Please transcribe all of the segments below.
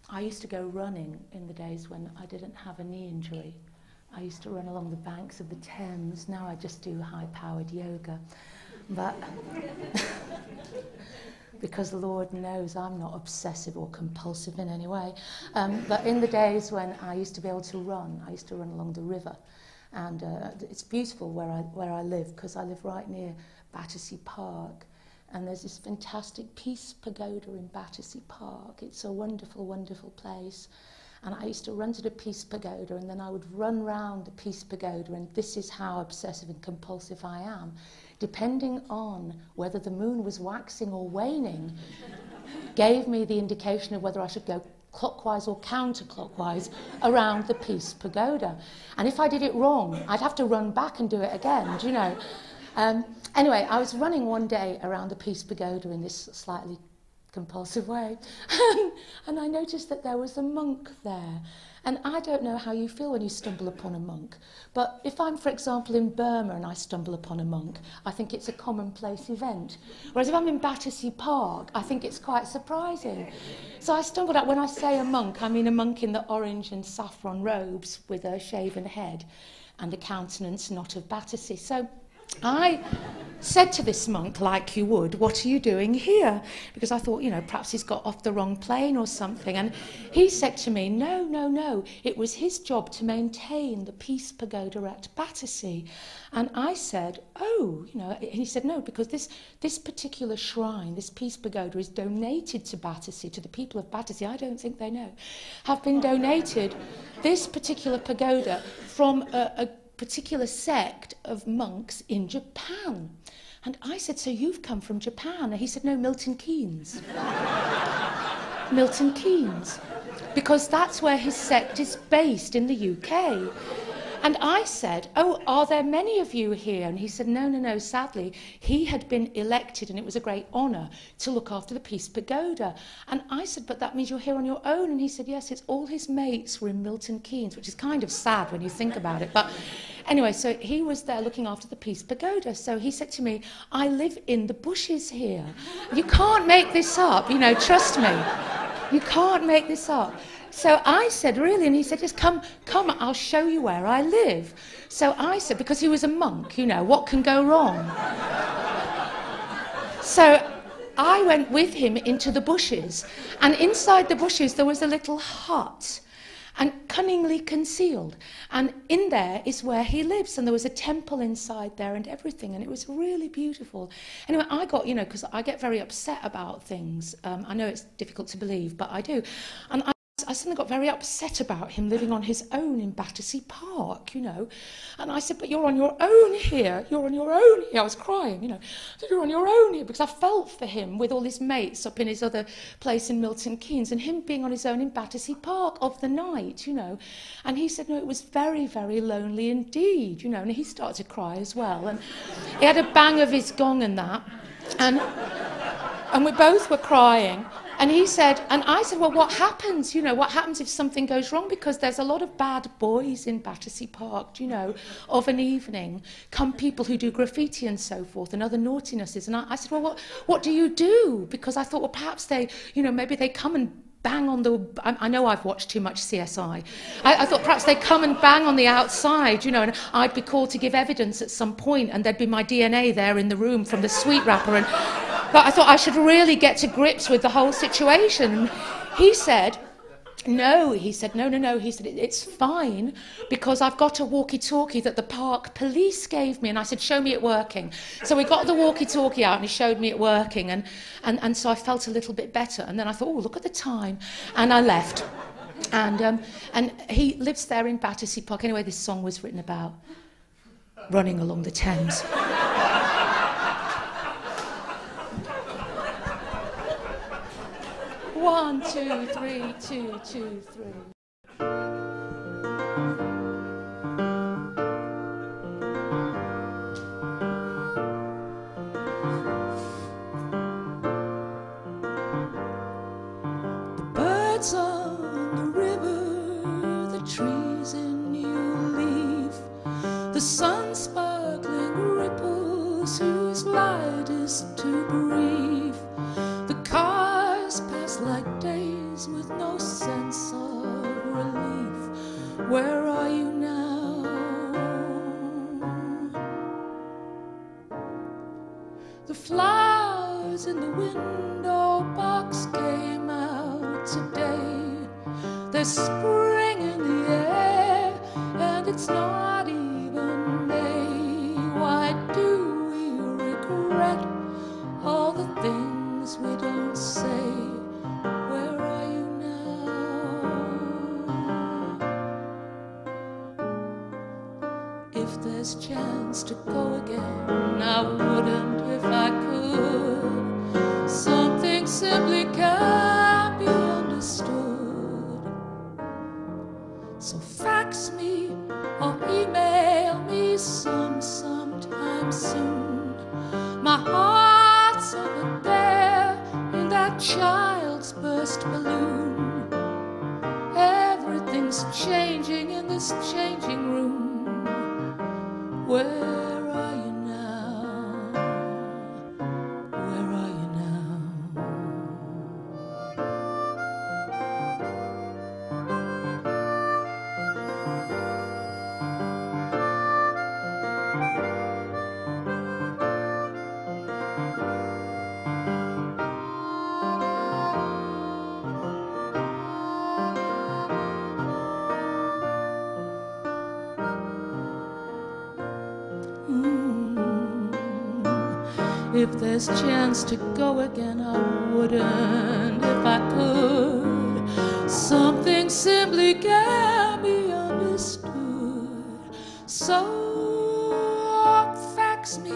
I used to go running in the days when I didn't have a knee injury. I used to run along the banks of the Thames. Now I just do high-powered yoga. But because Lord knows I'm not obsessive or compulsive in any way. But in the days when I used to be able to run, I used to run along the river. And it's beautiful where I live, because I live right near Battersea Park. And there's this fantastic Peace Pagoda in Battersea Park. It's a wonderful, wonderful place. And I used to run to the Peace Pagoda, and then I would run round the Peace Pagoda, and this is how obsessive and compulsive I am. Depending on whether the moon was waxing or waning, gave me the indication of whether I should go clockwise or counterclockwise around the Peace Pagoda. And if I did it wrong, I'd have to run back and do it again, do you know? Anyway, I was running one day around the Peace Pagoda in this slightly compulsive way, and I noticed that there was a monk there. And I don't know how you feel when you stumble upon a monk, but if I'm, for example, in Burma and I stumble upon a monk, I think it's a commonplace event. Whereas if I'm in Battersea Park, I think it's quite surprising. So I stumbled out. When I say a monk, I mean a monk in the orange and saffron robes with a shaven head and a countenance not of Battersea. So I said to this monk, like you would, "What are you doing here?" Because I thought, you know, perhaps he's got off the wrong plane or something. And he said to me, no, no, no, it was his job to maintain the Peace Pagoda at Battersea. And I said, oh, you know, and he said, no, because this particular shrine, this Peace Pagoda, is donated to Battersea, to the people of Battersea. I don't think they know. Have been donated, this particular pagoda, from a particular sect of monks in Japan. And I said, so you've come from Japan? And he said, no, Milton Keynes. Milton Keynes. Because that's where his sect is based, in the UK. And I said, oh, are there many of you here? And he said, no, no, no, sadly, he had been elected, and it was a great honour to look after the Peace Pagoda. And I said, but that means you're here on your own? And he said, yes, it's all his mates were in Milton Keynes, which is kind of sad when you think about it. But anyway, so he was there looking after the Peace Pagoda. So he said to me, I live in the bushes here. You can't make this up, you know, trust me. You can't make this up. So I said, really? And he said, just come, I'll show you where I live. So I said, because he was a monk, you know, what can go wrong? So I went with him into the bushes, and inside the bushes there was a little hut, and cunningly concealed. And in there is where he lives, and there was a temple inside there and everything, and it was really beautiful. Anyway, I got, you know, because I get very upset about things. I know it's difficult to believe, but I do. And I suddenly got very upset about him living on his own in Battersea Park, you know. And I said, but you're on your own here. You're on your own here. I was crying, you know. I said, you're on your own here, because I felt for him with all his mates up in his other place in Milton Keynes, and him being on his own in Battersea Park of the night, you know. And he said, no, it was very, very lonely indeed, you know. And he started to cry as well. And he had a bang of his gong and that. And we both were crying. And he said, and I said, well, what happens? You know, what happens if something goes wrong? Because there's a lot of bad boys in Battersea Park, you know, of an evening. Come people who do graffiti and so forth and other naughtinesses. And I said, well, what do you do? Because I thought, well, perhaps they, you know, maybe they come and bang on the... I know I've watched too much CSI. I thought perhaps they'd come and bang on the outside, you know, and I'd be called to give evidence at some point, and there'd be my DNA there in the room from the sweet wrapper. But I thought I should really get to grips with the whole situation. He said, no, he said, no, no, no. He said, it's fine, because I've got a walkie-talkie that the park police gave me. And I said, show me it working. So we got the walkie-talkie out, and he showed me it working. And so I felt a little bit better. And then I thought, oh, look at the time. And I left. And he lives there in Battersea Park. Anyway, this song was written about running along the Thames. One, two, three, 2, 2, 3. The birds on the river, the trees in new leaf, the sun sparkling ripples whose light is too brief, the cars pass like days with no sense Where are you now? The flowers in the window box came out today. There's spring in the air, and it's not even May. Why do we regret all the things we don't say? Where are you now? If there's chance to go again, I wouldn't if I could. Something simply can't be understood. So fax me or email me sometime soon. My heart's over there in that child's burst balloon. Everything's changing in this changing room. Where are you now? Where are you now? If there's chance to go again, I wouldn't if I could. Something simply can't be understood. So fax me,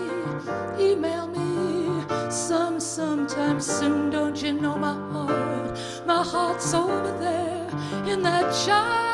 email me sometime soon. Don't you know my heart's over there in that child